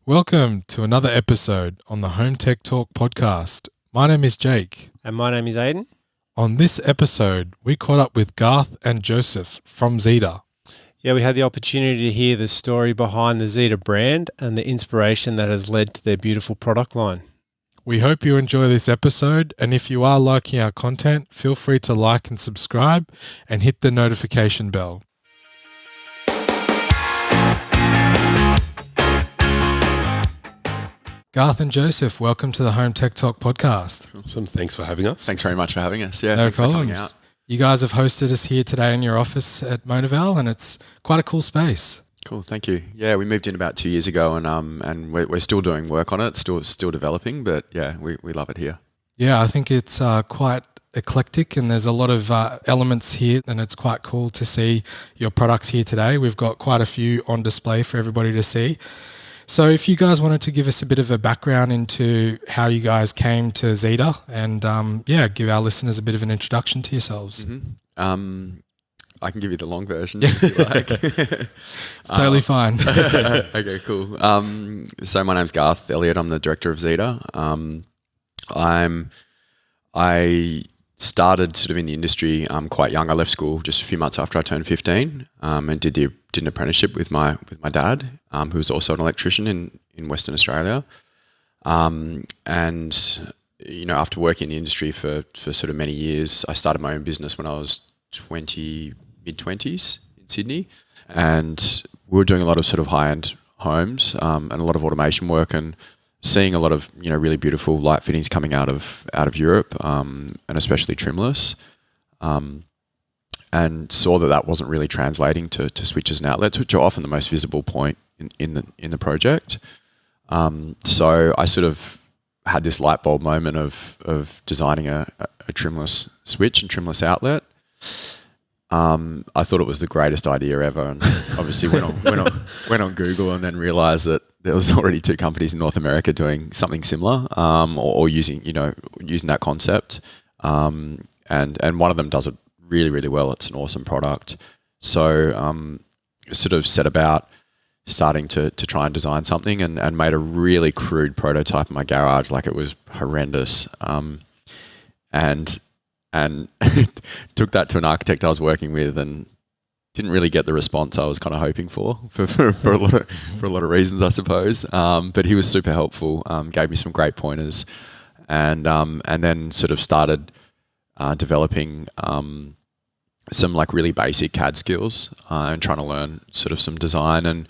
Welcome to another episode on the Home Tech Talk podcast. My name is Jake. And my name is Aidan. On this episode, we caught up with Garth and Joesph from Zetr. Yeah, we had the opportunity to hear the story behind the Zetr brand and the inspiration that has led to their beautiful product line. We hope you enjoy this episode, and if you are liking our content, feel free to like and subscribe and hit the notification bell. Garth and Joesph, welcome to the Home Tech Talk podcast. Awesome. Thanks for having us. Thanks very much for having us. Yeah, No thanks for coming problems. out. You guys have hosted us here today in your office at Monaval, and it's quite a cool space. Cool, thank you. Yeah, we moved in about 2 years ago, and we're still doing work on it, still developing, but yeah, we love it here. Yeah, I think it's quite eclectic, and there's a lot of elements here, and it's quite cool to see your products here today. We've got quite a few on display for everybody to see. So if you guys wanted to give us a bit of a background into how you guys came to Zetr and give our listeners a bit of an introduction to yourselves. Mm-hmm. I can give you the long version if you like. It's totally fine. Okay, cool. So my name's Garth Elliott. I'm the director of Zetr. I started sort of in the industry quite young. I left school just a few months after I turned 15 and did an apprenticeship with my dad, who was also an electrician in Western Australia. And you know, after working in the industry for sort of many years, I started my own business when I was mid-20s in Sydney, and we were doing a lot of sort of high-end homes and a lot of automation work, and seeing a lot of, you know, really beautiful light fittings coming out of Europe, and especially trimless, and saw that wasn't really translating to switches and outlets, which are often the most visible point in the project. So I sort of had this light bulb moment of designing a trimless switch and trimless outlet. I thought it was the greatest idea ever, and obviously went on Google and then realised that there was already 2 companies in North America doing something similar, or using that concept, and one of them does it really, really well. It's an awesome product. So sort of set about starting to try and design something, and made a really crude prototype in my garage. Like, it was horrendous, and took that to an architect I was working with, and didn't really get the response I was kind of hoping for a lot of reasons, I suppose. But he was super helpful, gave me some great pointers, and then sort of started developing some like really basic CAD skills, and trying to learn sort of some design, and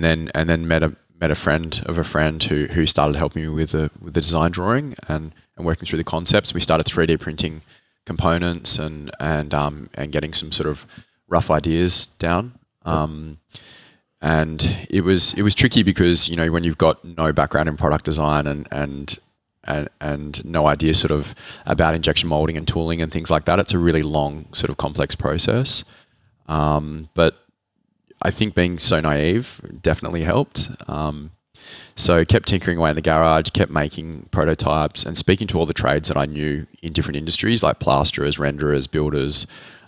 then met a friend of a friend who started helping me with the design drawing and working through the concepts. We started 3D printing components and getting some sort of rough ideas down. And it was tricky because, you know, when you've got no background in product design and no idea sort of about injection molding and tooling and things like that, it's a really long sort of complex process. But I think being so naive definitely helped. So kept tinkering away in the garage, kept making prototypes, and speaking to all the trades that I knew in different industries, like plasterers, renderers, builders,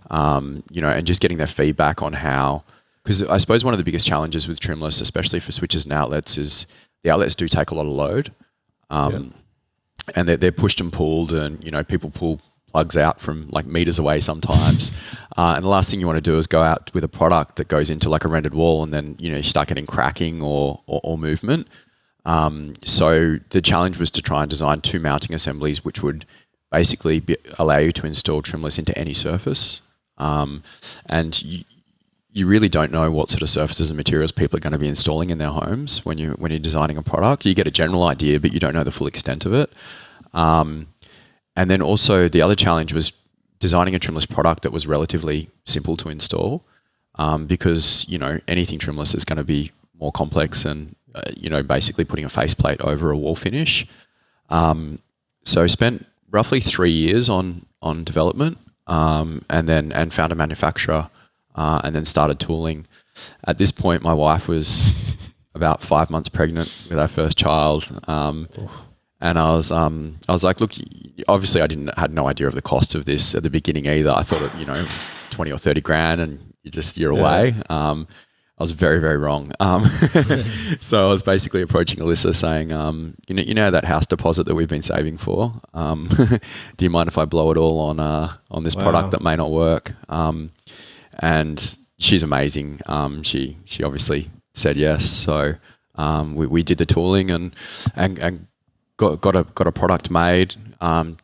you know, and just getting their feedback on how, because I suppose one of the biggest challenges with trimless, especially for switches and outlets, is the outlets do take a lot of load, and they're pushed and pulled, and, you know, people pull plugs out from like meters away sometimes. And the last thing you want to do is go out with a product that goes into like a rendered wall, and then, you know, you start getting cracking or movement. So the challenge was to try and design 2 mounting assemblies which would basically allow you to install trimless into any surface. And you really don't know what sort of surfaces and materials people are going to be installing in their homes when you're designing a product. You get a general idea, but you don't know the full extent of it. And then also the other challenge was designing a trimless product that was relatively simple to install, because, you know, anything trimless is going to be more complex and, you know, basically putting a faceplate over a wall finish. So spent roughly 3 years on development, and found a manufacturer, and then started tooling. At this point, my wife was about 5 months pregnant with our first child. And I was like, look, obviously I had no idea of the cost of this at the beginning either. I thought, 20 or 30 grand and you're away. I was very, very wrong. So I was basically approaching Alyssa saying, you know that house deposit that we've been saving for? Do you mind if I blow it all on this product that may not work? And she's amazing. She obviously said yes. So we did the tooling and got a product made.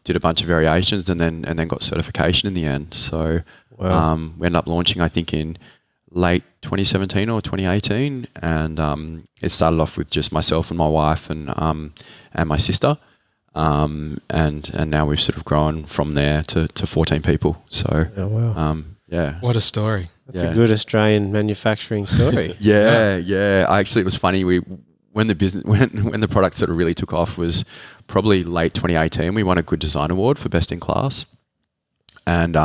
Did a bunch of variations and then got certification in the end. So we ended up launching, I think, in late 2017 or 2018, and it started off with just myself and my wife and my sister, and now we've sort of grown from there to 14 people. So What a story. That's a good Australian manufacturing story. Yeah. Actually, it was funny. When the product sort of really took off was probably late 2018. We won a Good Design Award for Best in Class, and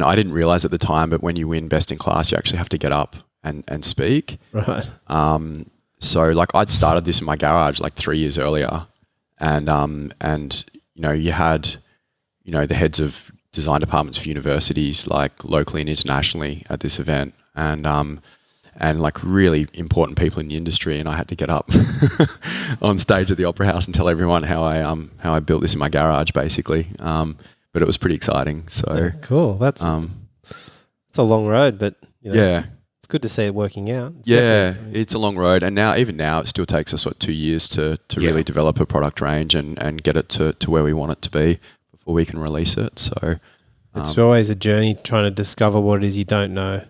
I didn't realize at the time, but when you win Best in Class, you actually have to get up and speak. Right. So like I'd started this in my garage like 3 years earlier, and you had the heads of design departments of universities like locally and internationally at this event, and like really important people in the industry, and I had to get up on stage at the Opera House and tell everyone how I built this in my garage, basically. But it was pretty exciting. So cool. That's it's a long road, but it's good to see it working out. It's a long road, and even now it still takes us 2 years to really develop a product range and get it to where we want it to be before we can release it. So it's always a journey trying to discover what it is you don't know.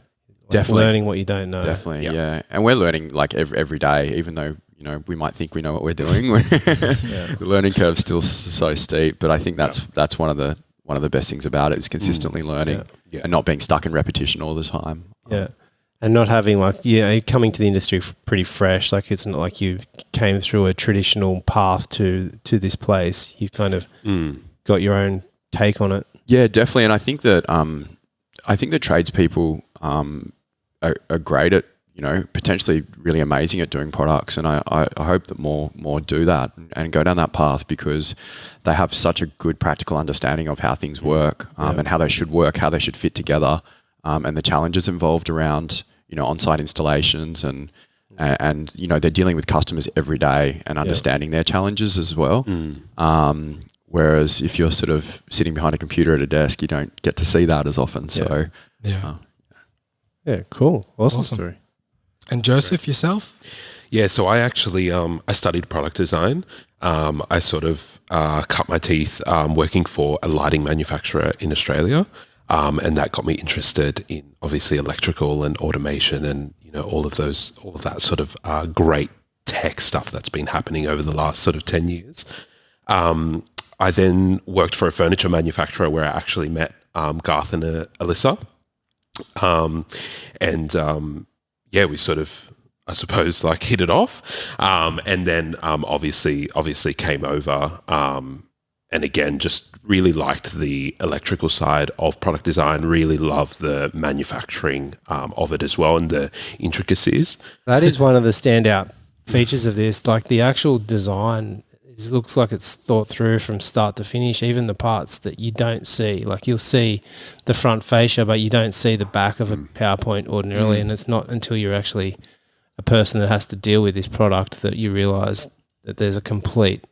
Definitely learning what you don't know. Definitely, yeah. And we're learning like every day, even though we might think we know what we're doing. The learning curve's still so steep, but I think that's one of the best things about it is consistently learning and not being stuck in repetition all the time. Yeah. And not having coming to the industry pretty fresh. Like it's not like you came through a traditional path to this place. You kind of got your own take on it. Yeah, definitely. And I think that the tradespeople are great at potentially really amazing at doing products, and I hope that more do that and go down that path, because they have such a good practical understanding of how things work, and how they should work, how they should fit together, and the challenges involved around on-site installations and they're dealing with customers every day and understanding their challenges as well. Whereas if you're sort of sitting behind a computer at a desk, you don't get to see that as often. So cool, awesome story. And Joesph, yourself? Yeah, so I actually I studied product design. I sort of cut my teeth working for a lighting manufacturer in Australia, and that got me interested in obviously electrical and automation and all of that sort of great tech stuff that's been happening over the last sort of 10 years. I then worked for a furniture manufacturer where I actually met Garth and Alyssa. We sort of, I suppose, like hit it off. And then obviously came over and again, just really liked the electrical side of product design, really loved the manufacturing of it as well and the intricacies. That is one of the standout features of this, like the actual design looks like it's thought through from start to finish, even the parts that you don't see. Like you'll see the front fascia, but you don't see the back of a PowerPoint ordinarily, and it's not until you're actually a person that has to deal with this product that you realise that there's a complete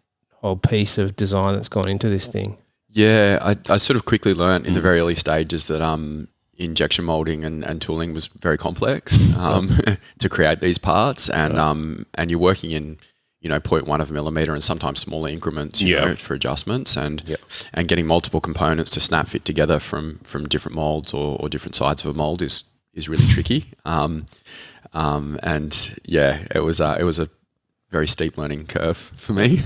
whole piece of design that's gone into this thing. Yeah, I sort of quickly learned in the very early stages that injection molding and tooling was very complex to create these parts, and you're working in 0.1 of a millimeter and sometimes smaller increments, for adjustments and getting multiple components to snap fit together from different molds or different sides of a mold is really tricky. It was a very steep learning curve for me.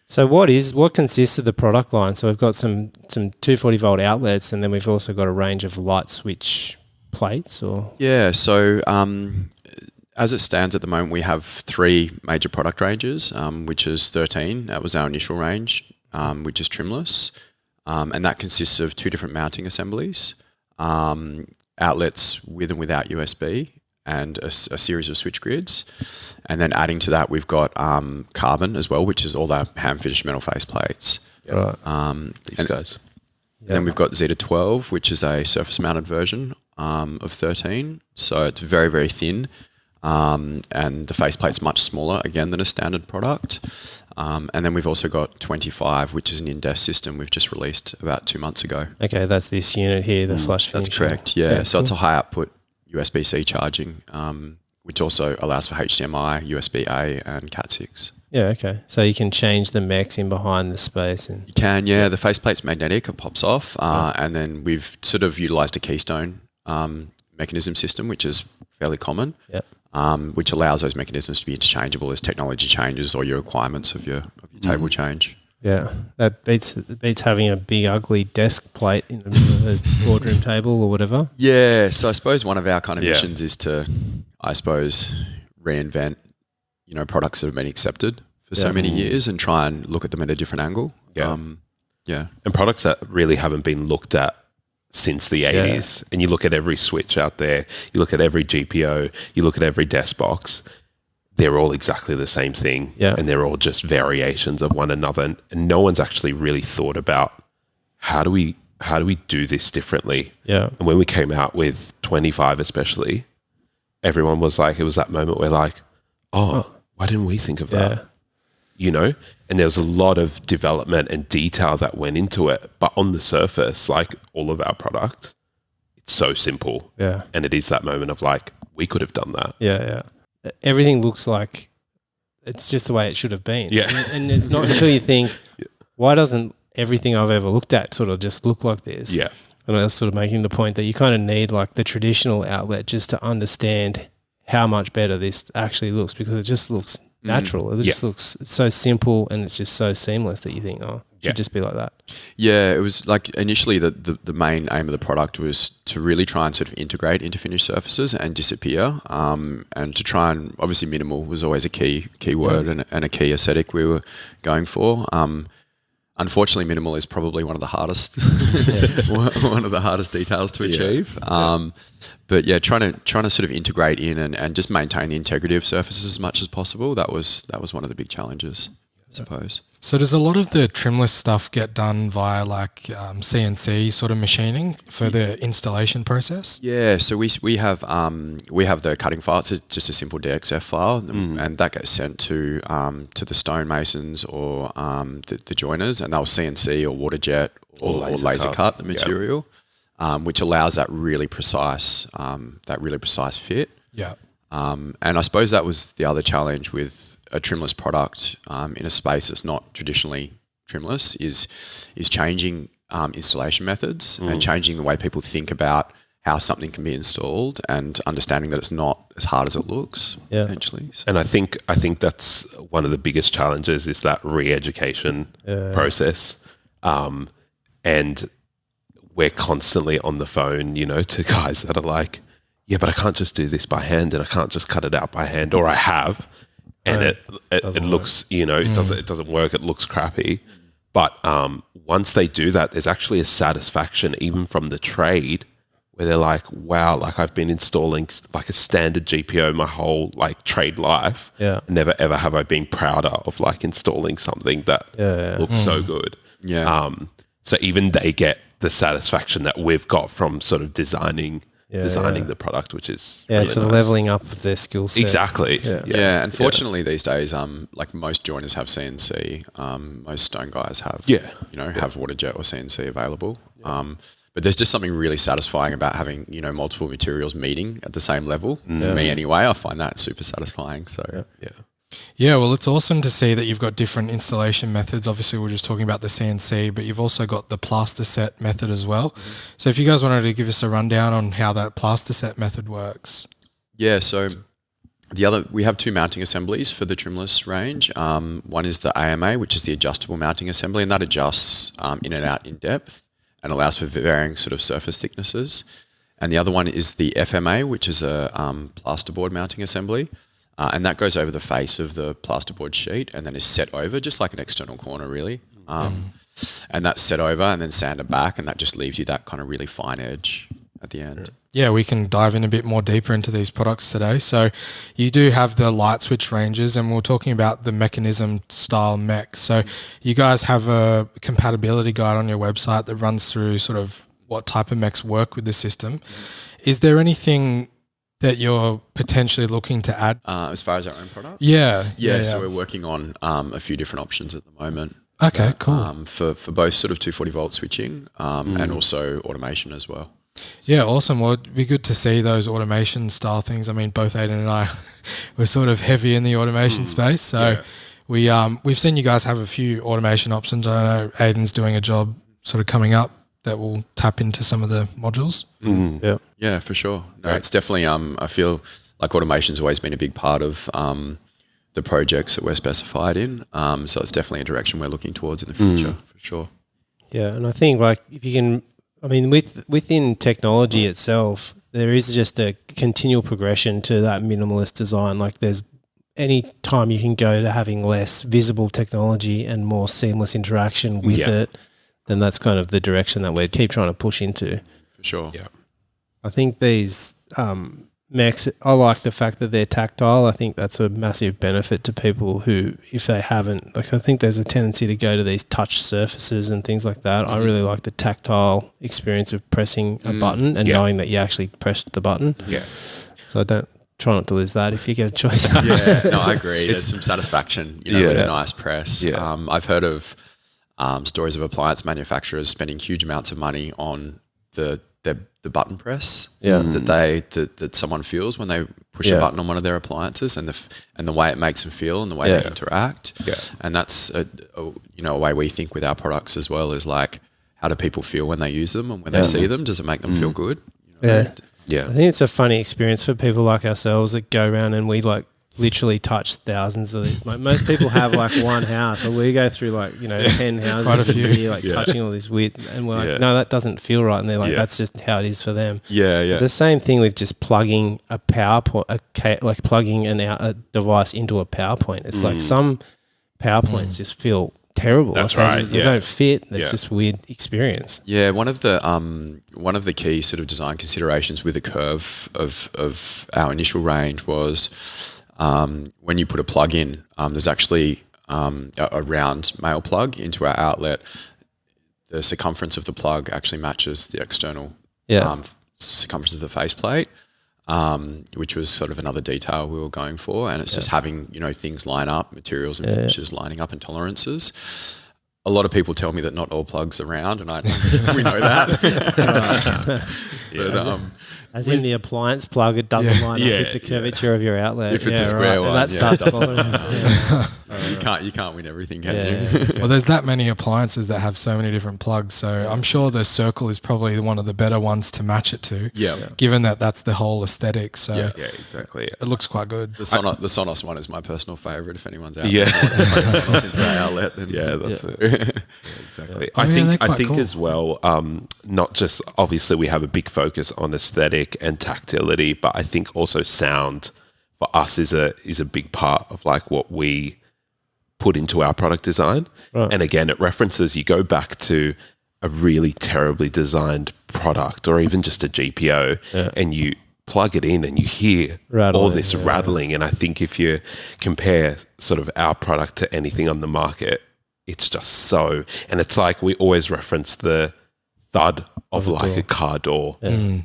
So what consists of the product line? So we've got some 240 volt outlets, and then we've also got a range of light switch plates or? Yeah. So, as it stands at the moment, we have 3 major product ranges, which is 13. That was our initial range, which is trimless. And that consists of 2 different mounting assemblies, outlets with and without USB, and a series of switch grids. And then adding to that, we've got carbon as well, which is all our hand-finished metal face plates. Right. These guys. Then we've got Zetr 12, which is a surface-mounted version, of 13. So it's very, very thin. And the faceplate's much smaller, again, than a standard product. And then we've also got 25, which is an in-desk system we've just released about 2 months ago. Okay, that's this unit here, the flush finish. That's correct, yeah. So it's a high output USB-C charging, which also allows for HDMI, USB-A and Cat6. Yeah, okay. So you can change the mechs in behind the space. And You can, yeah. The faceplate's magnetic, it pops off. And then we've sort of utilised a keystone mechanism system, which is fairly common. Yep. Which allows those mechanisms to be interchangeable as technology changes or your requirements of your table change. Yeah, that beats having a big ugly desk plate in the middle of a boardroom table or whatever. Yeah, so I suppose one of our kind of missions is to, I suppose, reinvent, products that have been accepted for so many years and try and look at them at a different angle. Yeah. Yeah. And products that really haven't been looked at since the 80s. And you look at every switch out there, you look at every GPO, you look at every desk box, they're all exactly the same thing. Yeah. And they're all just variations of one another. And no one's actually really thought about how do we do this differently? Yeah. And when we came out with 25 especially, everyone was like, it was that moment where like, why didn't we think of that? And there was a lot of development and detail that went into it. But on the surface, like all of our products, it's so simple. Yeah. And it is that moment of like, we could have done that. Yeah. Everything looks like it's just the way it should have been. Yeah. And it's not until you think, why doesn't everything I've ever looked at sort of just look like this? Yeah. And I was sort of making the point that you kind of need like the traditional outlet just to understand how much better this actually looks, because it just looks natural. It just looks so simple and it's just so seamless that you think, it should just be like that. Yeah, it was like initially the main aim of the product was to really try and sort of integrate into finished surfaces and disappear, and to try and obviously minimal was always a key word and a key aesthetic we were going for. Unfortunately, minimal is probably one of the hardest one of the hardest details to achieve. But yeah, trying to sort of integrate in and just maintain the integrity of surfaces as much as possible. That was one of the big challenges, I suppose. So does a lot of the trimless stuff get done via like CNC sort of machining for the installation process? Yeah, so we have the cutting file. It's just a simple DXF file, and that gets sent to the stonemasons or the joiners, and they'll CNC or water jet or laser cut the material, which allows that really precise fit. Yeah. And I suppose that was the other challenge with a trimless product in a space that's not traditionally trimless is changing installation methods and changing the way people think about how something can be installed and understanding that it's not as hard as it looks potentially. So. And I think that's one of the biggest challenges is that re-education process. And we're constantly on the phone, to guys that are like, yeah, but I can't just do this by hand and I can't just cut it out by hand, or I have. And it looks, it doesn't work. It looks crappy. But once they do that, there's actually a satisfaction even from the trade where they're like, wow, like I've been installing like a standard GPO my whole like trade life. Yeah. Never ever have I been prouder of like installing something that looks so good. Yeah. So even they get the satisfaction that we've got from sort of designing the product, which is really it's a nice. leveling up of their skill set. Exactly. Yeah. Unfortunately, these days, like most joiners have CNC. Most stone guys have, have water jet or CNC available. But there's just something really satisfying about having, multiple materials meeting at the same level. For me, anyway, I find that super satisfying. So Yeah, well, it's awesome to see that you've got different installation methods. Obviously, we're just talking about the CNC, but you've also got the plaster set method as well. So if you guys wanted to give us a rundown on how that plaster set method works. Yeah, so we have two mounting assemblies for the trimless range. One is the AMA, which is the adjustable mounting assembly, and that adjusts in and out in depth and allows for varying sort of surface thicknesses. And the other one is the FMA, which is a plasterboard mounting assembly. And that goes over the face of the plasterboard sheet and then is set over, just like an external corner, really. And that's set over and then sanded back, and that just leaves you that kind of really fine edge at the end. Yeah, we can dive in a bit more deeper into these products today. So you do have the light switch ranges, and we're talking about the mechanism style mechs. So you guys have a compatibility guide on your website that runs through sort of what type of mechs work with the system. Is there anything that you're potentially looking to add? As far as our own product? Yeah. So we're working on a few different options at the moment. Okay, cool. For both sort of 240 volt switching and also automation as well. Yeah, awesome. Well, it'd be good to see those automation style things. I mean, both Aiden and I, we're sort of heavy in the automation space. So we've seen you guys have a few automation options. I know Aiden's doing a job sort of coming up that will tap into some of the modules. Yeah, for sure. No, it's definitely, I feel like automation's always been a big part of the projects that we're specified in. So it's definitely a direction we're looking towards in the future, for sure. Yeah, and I think like if you can, I mean, within technology itself, there is just a continual progression to that minimalist design. Like there's any time you can go to having less visible technology and more seamless interaction with it, then that's kind of the direction that we keep trying to push into. For sure. Yeah. I think these mechs, I like the fact that they're tactile. I think that's a massive benefit to people who, if they haven't, like I think there's a tendency to go to these touch surfaces and things like that. I really like the tactile experience of pressing a button and knowing that you actually pressed the button. Yeah. So I don't try not to lose that if you get a choice. Yeah, no, I agree. There's some satisfaction, with a nice press. Yeah. I've heard of stories of appliance manufacturers spending huge amounts of money on the button press that someone feels when they push a button on one of their appliances, and the way it makes them feel and the way they interact. Yeah. And that's a way we think with our products as well, is like, how do people feel when they use them and when they see them? Does it make them feel good? Yeah. I think it's a funny experience for people like ourselves that go around and we like literally touch thousands of these. Like most people have like one house, or we go through like 10 houses Quite a few. a year, like touching all this weird, and we're like, no, that doesn't feel right, and they're like, that's just how it is for them. The same thing with just plugging a PowerPoint, like plugging a device into a PowerPoint. It's like some PowerPoints just feel terrible. That's like right. They don't fit. It's just a weird experience. Yeah, one of the key sort of design considerations with the curve of our initial range was when you put a plug in, there's actually a round male plug into our outlet. The circumference of the plug actually matches the external circumference of the faceplate, which was sort of another detail we were going for. And it's just having, things line up, materials and finishes lining up, and tolerances. A lot of people tell me that not all plugs are round, and we know that. As in the appliance plug, it doesn't line up with the curvature of your outlet. If it's a square one, and that starts bothering you can't win everything, can you? Well, there's that many appliances that have so many different plugs, so I'm sure the circle is probably one of the better ones to match it to. Given that that's the whole aesthetic, so exactly. it looks quite good. The Sonos one is my personal favourite. If anyone's out there, Sonos into our outlet, then that's it. Exactly. I think cool. as well, not just obviously we have a big focus on aesthetic and tactility, but I think also sound for us is a big part of like what we put into our product design. And again, it references, you go back to a really terribly designed product or even just a GPO and you plug it in and you hear all this rattling. And I think if you compare sort of our product to anything on the market, it's just so, and it's like we always reference the thud of like a car door and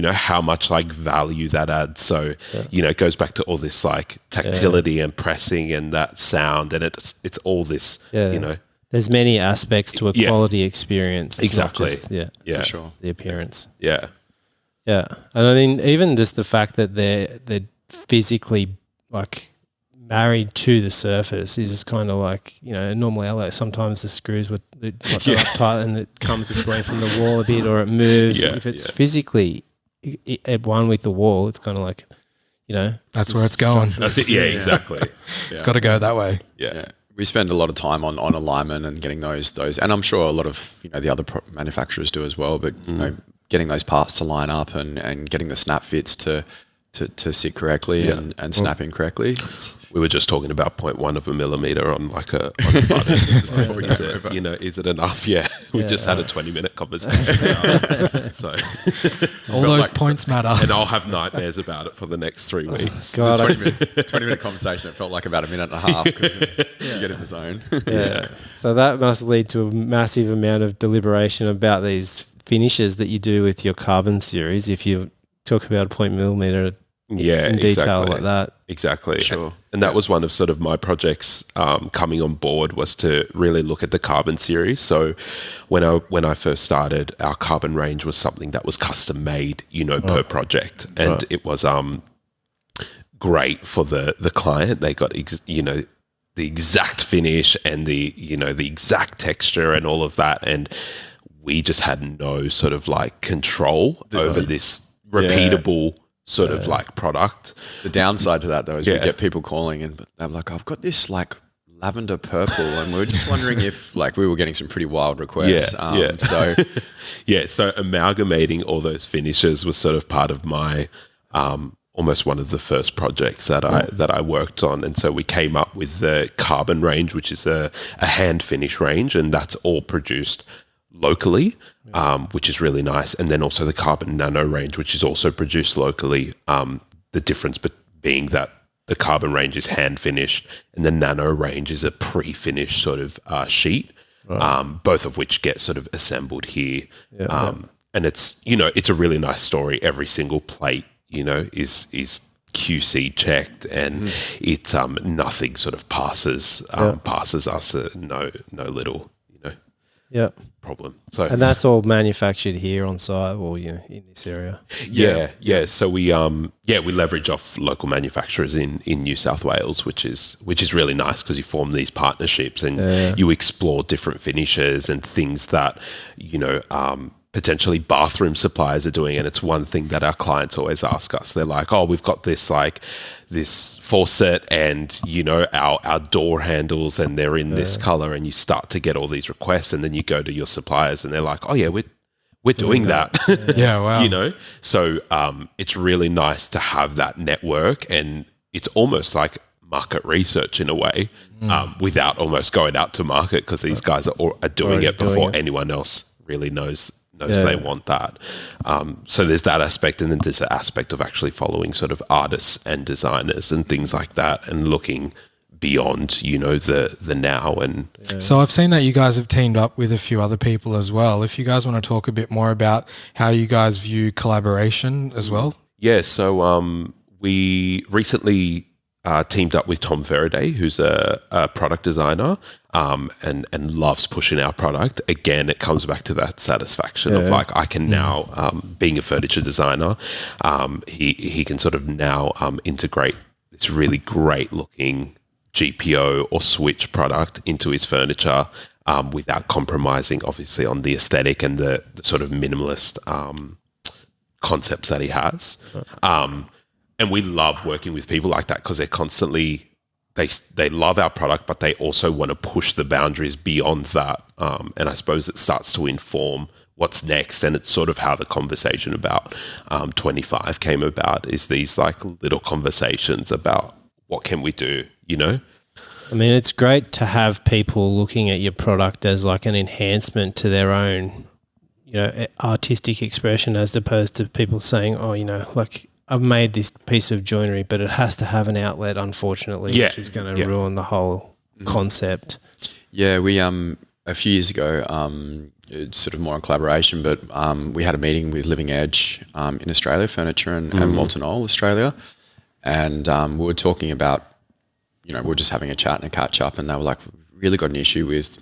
how much like value that adds. So it goes back to all this like tactility and pressing and that sound, and it's all this there's many aspects to a quality experience. It's exactly. not just, for sure, the appearance. And I mean, even just the fact that they're physically like married to the surface is kind of like, normally like sometimes the screws would not go up tight and it comes away from the wall a bit, or it moves. If it's physically at one with the wall, it's kind of like, that's where it's going. That's it. Yeah, exactly. It's got to go that way. Yeah. We spend a lot of time on alignment and getting those, and I'm sure a lot of the other manufacturers do as well. But getting those parts to line up and getting the snap fits to sit correctly and snap in correctly. We were just talking about 0.1 of a millimeter on like on a button. Is it enough? Yeah. We just had a 20-minute conversation. So all those points matter. And I'll have nightmares about it for the next 3 weeks. God, it's a 20-minute conversation. It felt like about a minute and a half because you get in the zone. So that must lead to a massive amount of deliberation about these finishes that you do with your carbon series. If you're talk about a 0.mm Yeah, in detail exactly. like that. Exactly. Sure. And that was one of sort of my projects coming on board, was to really look at the carbon series. So when I first started, our carbon range was something that was custom made, per project. And it was great for the client. They got, the exact finish and the exact texture and all of that. And we just had no sort of like control over this repeatable sort of like product. The downside to that though is we get people calling and they're like, I've got this like lavender purple, and we were just wondering if like we were getting some pretty wild requests. So so amalgamating all those finishes was sort of part of my almost one of the first projects that I worked on. And so we came up with the carbon range, which is a hand finish range, and that's all produced locally, which is really nice. And then also the carbon nano range, which is also produced locally. The difference being that the carbon range is hand finished and the nano range is a pre-finished sort of sheet, both of which get sort of assembled here. And it's, it's a really nice story. Every single plate, is QC checked, and it's nothing sort of passes us no little problem. So, and that's all manufactured here on site or in this area. Yeah. So we leverage off local manufacturers in New South Wales, which is really nice, because you form these partnerships and you explore different finishes and things that potentially bathroom suppliers are doing. And it's one thing that our clients always ask us. They're like, oh, we've got this faucet and our door handles, and they're in this color, and you start to get all these requests, and then you go to your suppliers and they're like, oh yeah, we're doing that. Yeah, wow. So it's really nice to have that network, and it's almost like market research in a way, without almost going out to market, because these guys are doing it before anyone else really knows they want that. So there's that aspect, and then there's the aspect of actually following sort of artists and designers and things like that, and looking beyond, the now. And so I've seen that you guys have teamed up with a few other people as well. If you guys want to talk a bit more about how you guys view collaboration as well. Yeah, so we recently teamed up with Tom Faraday, who's a product designer, and loves pushing our product. Again, it comes back to that satisfaction of like, I can now, being a furniture designer, he can sort of now integrate this really great looking GPO or switch product into his furniture, without compromising obviously on the aesthetic and the sort of minimalist concepts that he has. And we love working with people like that, because they're constantly, they love our product, but they also want to push the boundaries beyond that. And I suppose it starts to inform what's next. And it's sort of how the conversation about 25 came about, is these like little conversations about what can we do, I mean, it's great to have people looking at your product as like an enhancement to their own, artistic expression, as opposed to people saying, oh, like, I've made this piece of joinery, but it has to have an outlet, unfortunately, which is going to ruin the whole concept. Yeah, we a few years ago, it's sort of more in collaboration, but we had a meeting with Living Edge in Australia, Furniture and Multinol, Australia, and we were talking about, we were just having a chat and a catch up, and they were like, we've really got an issue with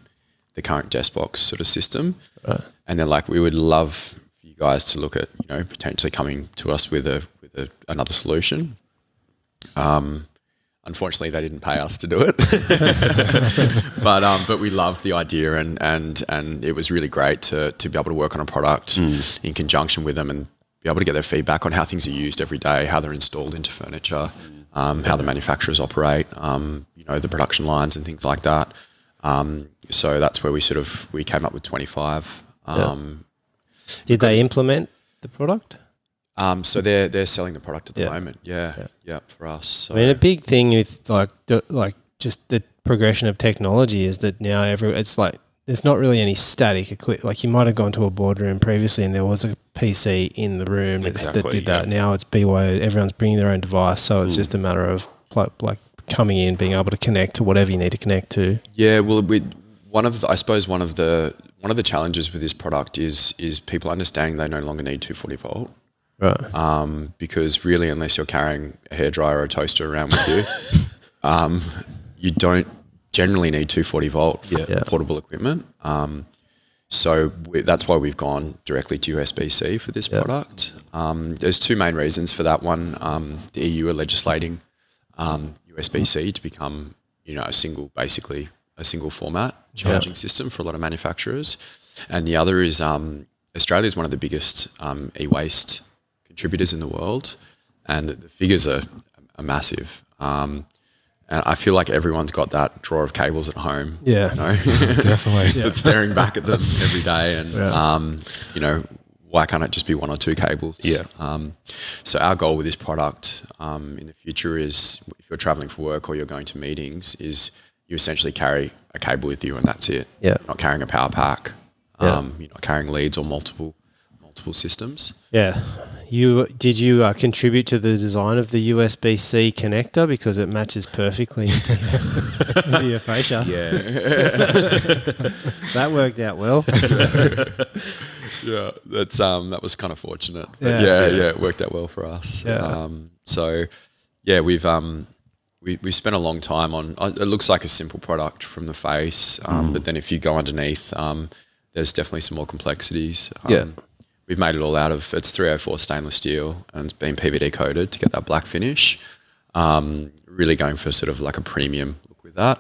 the current desk box sort of system, and they're like, we would love for you guys to look at, potentially coming to us with another solution. Unfortunately, they didn't pay us to do it, but we loved the idea, and it was really great to be able to work on a product in conjunction with them, and be able to get their feedback on how things are used every day, how they're installed into furniture, how the manufacturers operate, the production lines and things like that. So that's where we came up with 25. Did they implement the product? So they're selling the product at the moment. Yeah, for us. So. I mean, a big thing with like just the progression of technology is that now it's like there's not really any static equipment. Like you might have gone to a boardroom previously and there was a PC in the room that did that. Now it's BYO. Everyone's bringing their own device, so it's just a matter of like coming in, being able to connect to whatever you need to connect to. Yeah, well, one of the challenges with this product is people understanding they no longer need 240 volt. Right. Because really, unless you're carrying a hairdryer or a toaster around with you, you don't generally need 240 volt for portable equipment. So that's why we've gone directly to USB-C for this product. There's two main reasons for that. One, the EU are legislating USB-C to become, a single format charging system for a lot of manufacturers. And the other is Australia is one of the biggest e-waste contributors in the world, and the figures are massive. And I feel like everyone's got that drawer of cables at home. Yeah, definitely. That's staring back at them every day. And, why can't it just be one or two cables? Yeah. So our goal with this product in the future is, if you're traveling for work or you're going to meetings, is you essentially carry a cable with you and that's it. Yeah. You're not carrying a power pack. You're not carrying leads or multiple systems. Yeah. Did you contribute to the design of the USB-C connector, because it matches perfectly into your fascia? Yeah. That worked out well. Yeah, that was kind of fortunate. But Yeah. it worked out well for us. Yeah. We spent a long time on. It looks like a simple product from the face, but then if you go underneath, there's definitely some more complexities. We've made it all out of, it's 304 stainless steel, and it's been PVD coated to get that black finish. Really going for sort of like a premium look with that.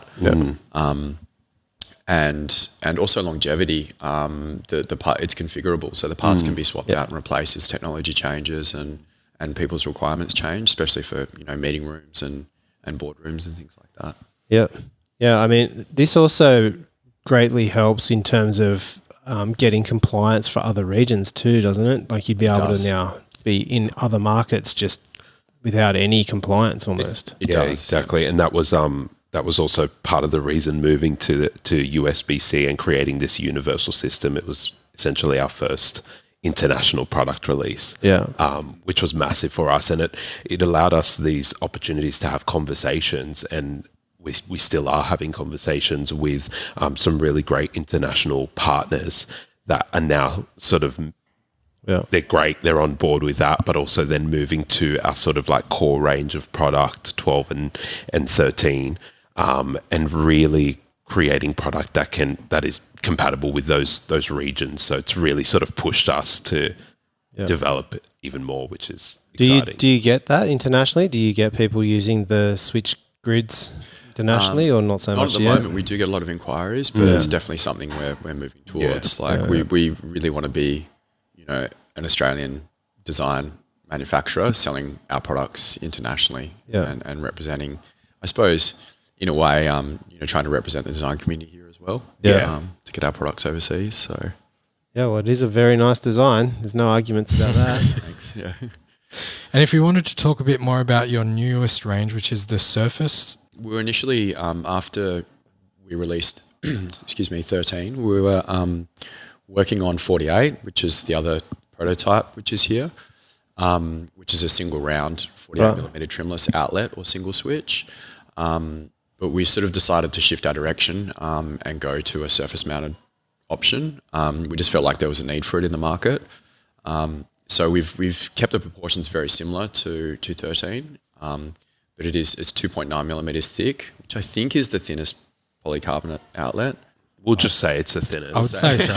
And also longevity. The part, it's configurable, so the parts can be swapped out and replaced as technology changes and people's requirements change, especially for meeting rooms and boardrooms and things like that. Yeah. I mean, this also greatly helps in terms of getting compliance for other regions too, doesn't it? Like, you'd be able to now be in other markets just without any compliance almost. It does. Exactly. And that was also part of the reason moving to USB-C and creating this universal system. It was essentially our first international product release, which was massive for us, and it allowed us these opportunities to have conversations, and we still are having conversations with some really great international partners that are now sort of they're great, they're on board with that, but also then moving to our sort of like core range of product 12 and 13, and really creating product that is compatible with those regions. So it's really sort of pushed us to develop it even more, which is exciting. Do you get that internationally? Do you get people using the switch grids internationally, or not so not much at the yet? moment. We do get a lot of inquiries, but it's definitely something we're moving towards. We really want to be, an Australian design manufacturer selling our products internationally and representing, I suppose, in a way, trying to represent the design community here as well. To get our products overseas. So well, it is a very nice design. There's no arguments about that. thanks. Yeah. And if you wanted to talk a bit more about your newest range, which is the Surface. We were initially, after we released, 13, we were working on 48, which is the other prototype, which is here, which is a single round 48 millimeter trimless outlet or single switch. But we sort of decided to shift our direction and go to a surface mounted option. We just felt like there was a need for it in the market. So we've kept the proportions very similar to 13. But it's 2.9 millimeters thick, which I think is the thinnest polycarbonate outlet. We'll just say it's the thinnest. I would say so.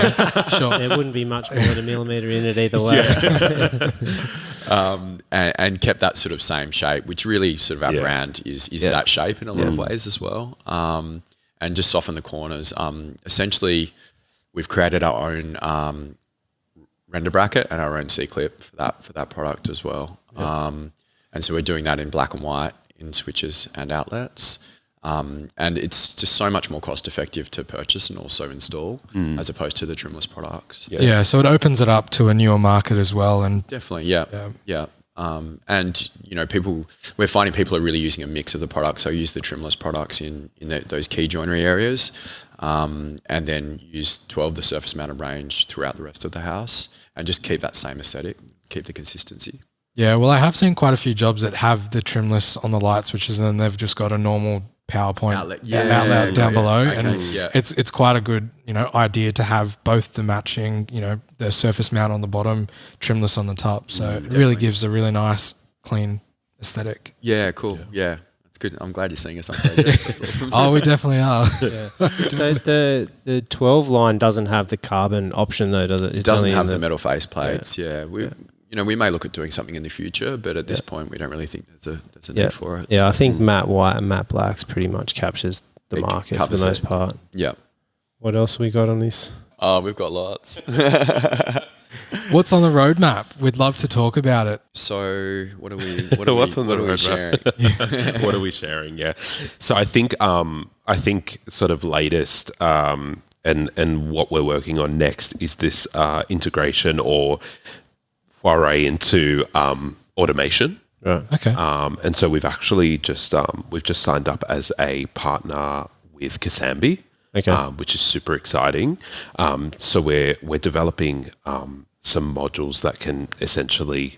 Sure. There wouldn't be much more than a millimeter in it either way. And kept that sort of same shape, which really sort of our brand is that shape in a lot of ways as well. And just soften the corners. Essentially, we've created our own render bracket and our own C-clip for that product as well. And so we're doing that in black and white in switches and outlets. And it's just so much more cost effective to purchase and also install as opposed to the trimless products. Yeah, so it opens it up to a newer market as well. And definitely, yeah. And we're finding people are really using a mix of the products. So use the trimless products in those key joinery areas, and then use 12 the surface mounted range throughout the rest of the house, and just keep that same aesthetic, keep the consistency. Yeah, well, I have seen quite a few jobs that have the trimless on the light switches, and then they've just got a normal PowerPoint Outlet. outlet down below, Okay, and it's quite a good idea to have both the matching the surface mount on the bottom, trimless on the top. So it really gives a really nice clean aesthetic. Yeah, cool. Yeah. That's good. I'm glad you're seeing us on projects. That's awesome. Oh, we definitely are. So the 12 line doesn't have the carbon option though, does it? It doesn't have the metal face plates. Yeah. We may look at doing something in the future, but at this point, we don't really think there's a need for it. Yeah, I think matte white and matte blacks pretty much captures the market for the most part. Yeah. What else we got on this? Oh, we've got lots. What's on the roadmap? We'd love to talk about it. So what are we? What's on the what are we roadmap? sharing? What are we sharing? Yeah. So I think sort of latest and what we're working on next is this integration or foray into automation. Right. Okay. And so we've actually just signed up as a partner with Kasambi. Okay. Which is super exciting. So we're developing some modules that can essentially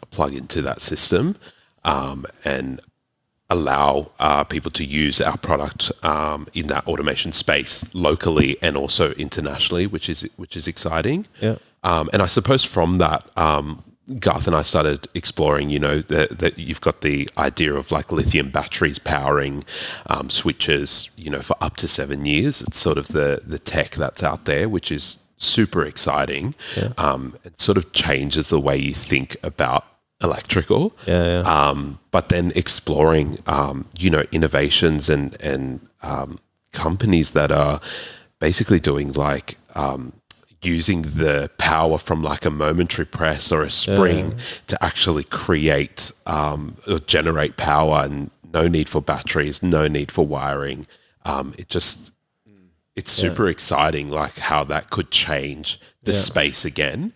plug into that system and allow people to use our product in that automation space locally and also internationally, which is exciting. Yeah. And I suppose from that, Garth and I started exploring, that you've got the idea of like lithium batteries powering switches, for up to 7 years. It's sort of the tech that's out there, which is super exciting. Yeah. It sort of changes the way you think about electrical. But then exploring, innovations and companies that are basically doing like using the power from like a momentary press or a spring to actually create or generate power, and no need for batteries, no need for wiring. It's super exciting, like how that could change the space again.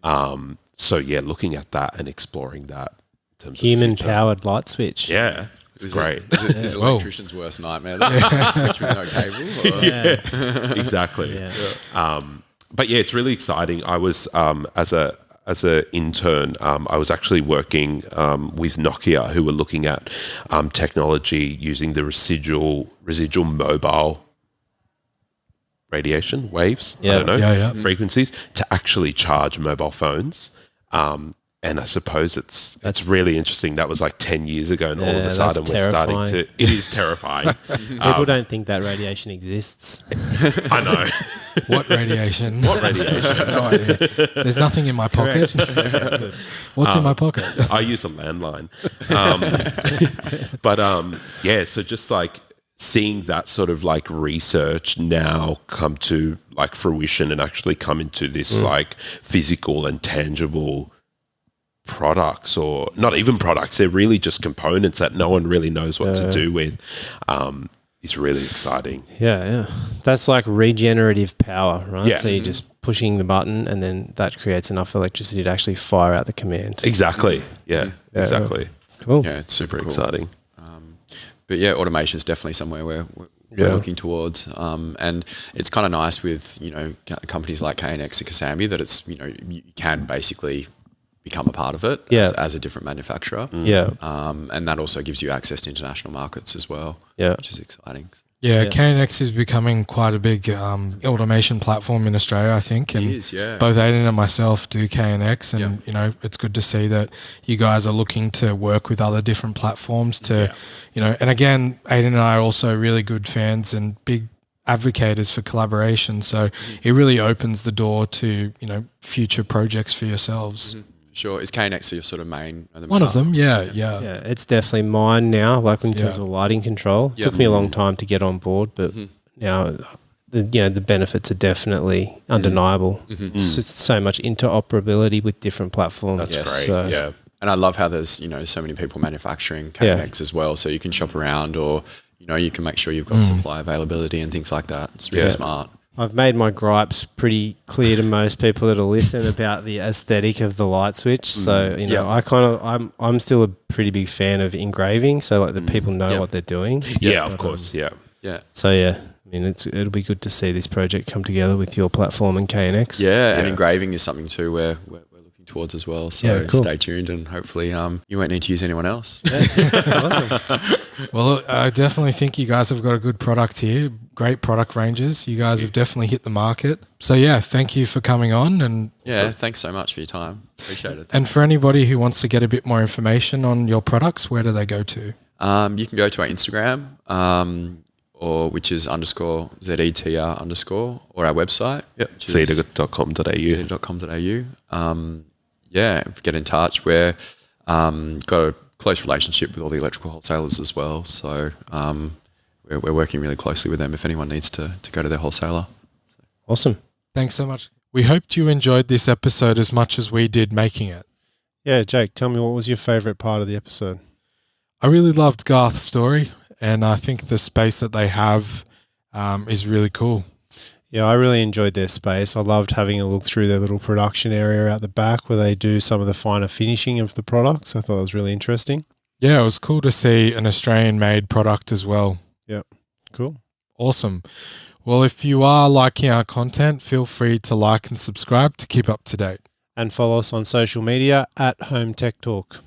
So looking at that and exploring that in terms Human of powered light switch. Yeah. It's great. Is electrician's worst nightmare? Switch with no cable? Or? Exactly. Yeah. But yeah, it's really exciting. I was as a intern, I was actually working with Nokia, who were looking at technology using the residual mobile radiation waves. I don't know frequencies to actually charge mobile phones. And I suppose it's really interesting. That was like 10 years ago, and all of a sudden we're starting to. It is terrifying. People don't think that radiation exists. I know. What radiation? What radiation? No idea. There's nothing in my pocket. What's in my pocket? I use a landline. So just like seeing that sort of like research now come to like fruition and actually come into this like physical and tangible products, or not even products, they're really just components that no one really knows what to do with, is really exciting. Yeah. That's like regenerative power, right? Yeah. So you're just pushing the button and then that creates enough electricity to actually fire out the command. Exactly. Yeah, exactly. Cool. Yeah, it's super cool. Exciting. But yeah, automation is definitely somewhere we're looking towards. And it's kind of nice with, companies like KNX and Kasambi that it's, you can basically become a part of it as a different manufacturer. Yeah. And that also gives you access to international markets as well, which is exciting. Yeah, KNX is becoming quite a big automation platform in Australia, I think. And it is, yeah. Both Aiden and myself do KNX, and it's good to see that you guys are looking to work with other different platforms to, and again, Aiden and I are also really good fans and big advocates for collaboration. So it really opens the door to, future projects for yourselves. Sure. Is KNX your sort of main? One of them, yeah. It's definitely mine now, like in terms of lighting control. It took me a long time to get on board, but now the benefits are definitely undeniable. So much interoperability with different platforms. That's great. Yeah. And I love how there's, so many people manufacturing KNX as well. So you can shop around, or, you can make sure you've got supply availability and things like that. It's really smart. I've made my gripes pretty clear to most people that'll listen about the aesthetic of the light switch. So, I'm still a pretty big fan of engraving. So like the people know what they're doing. Yeah, of course. Yeah. So I mean, it'll be good to see this project come together with your platform and KNX. Yeah. And engraving is something too where we're looking working towards as well. So Yeah, cool. stay tuned, and hopefully you won't need to use anyone else. Awesome. Well, I definitely think you guys have got a good product here. Great product ranges. You guys have definitely hit the market. So yeah, thank you for coming on. And Yeah, thanks so much for your time. Appreciate it. and for anybody who wants to get a bit more information on your products, where do they go to? You can go to our Instagram, or which is _ZETR_ or our website. Yep. Zetr.com.au. Zetr.com.au. Yeah, get in touch. We're got a close relationship with all the electrical wholesalers as well. So we're working really closely with them if anyone needs to go to their wholesaler. Awesome. Thanks so much. We hoped you enjoyed this episode as much as we did making it. Yeah, Jake, tell me, what was your favourite part of the episode? I really loved Garth's story, and I think the space that they have is really cool. Yeah, I really enjoyed their space. I loved having a look through their little production area out the back where they do some of the finer finishing of the products. I thought it was really interesting. Yeah, it was cool to see an Australian-made product as well. Yep. Cool. Awesome. Well, if you are liking our content, feel free to like and subscribe to keep up to date. And follow us on social media at Home Tech Talk.